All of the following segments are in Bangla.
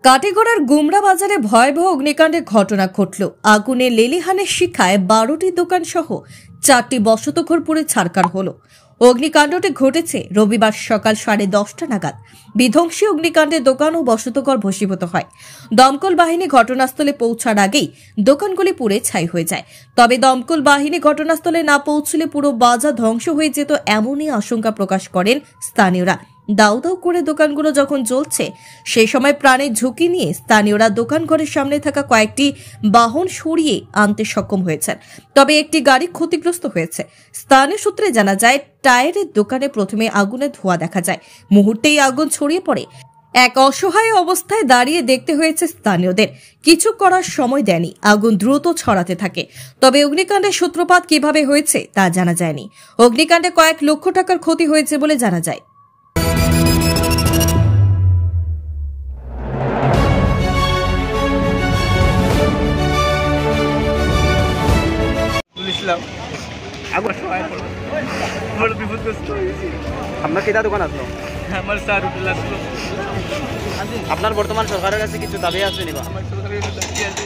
কাটিগড়ার গুমরা বাজারে ভয়াবহ অগ্নিকাণ্ডের ঘটনা ঘটল। আগুনে লেলিহানের শিখায় 12টি দোকান সহ 4টি বসতঘর পুড়ে ছারখার হলো। অগ্নিকাণ্ডটি ঘটেছে রবিবার সকাল 10:30টা নাগাদ। বিধ্বংসী অগ্নিকাণ্ডে দোকান ও বসতঘর ভস্মীভূত হয়। দমকল বাহিনী ঘটনাস্থলে পৌঁছার আগেই দোকানগুলি পুড়ে ছাই হয়ে যায়। তবে দমকল বাহিনী ঘটনাস্থলে না পৌঁছলে পুরো বাজার ধ্বংস হয়ে যেত এমনই আশঙ্কা প্রকাশ করেন স্থানীয়রা। দাউ দাউ করে দোকানগুলো যখন জ্বলছে সেই সময় প্রাণের ঝুঁকি নিয়ে স্থানীয়রা দোকান ঘরের সামনে থাকা কয়েকটি বাহন সরিয়ে আনতে সক্ষম হয়েছেন। তবে একটি গাড়ি ক্ষতিগ্রস্ত হয়েছে। স্থানীয় সূত্রে জানা যায়, টায়ারের দোকানে প্রথমে আগুনের ধোঁয়া দেখা যায়। মুহূর্তেই আগুন ছড়িয়ে পড়ে। এক অসহায় অবস্থায় দাঁড়িয়ে দেখতে হয়েছে স্থানীয়দের। কিছু করার সময় দেয়নি, আগুন দ্রুত ছড়াতে থাকে। তবে অগ্নিকাণ্ডের সূত্রপাত কিভাবে হয়েছে তা জানা যায়নি। অগ্নিকাণ্ডে কয়েক লক্ষ টাকার ক্ষতি হয়েছে বলে জানা যায়। আপনার কেটা দোকান আসলো? আমার স্যার হোটেল আসলো। আপনার বর্তমান সরকারের কাছে কিছু দাবি আছে নি? আমার সরকারের কাছে দাবি আছে,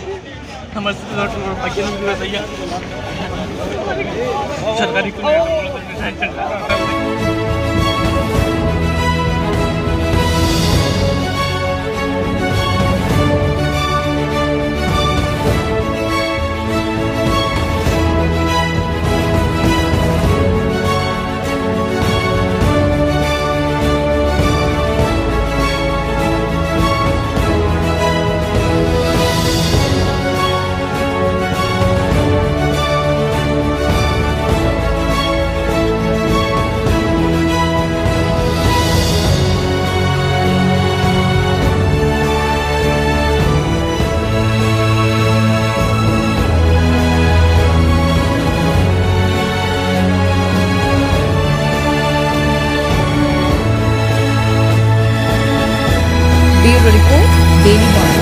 আমার সরকারি কোনো Bureau Report, Daily Morning.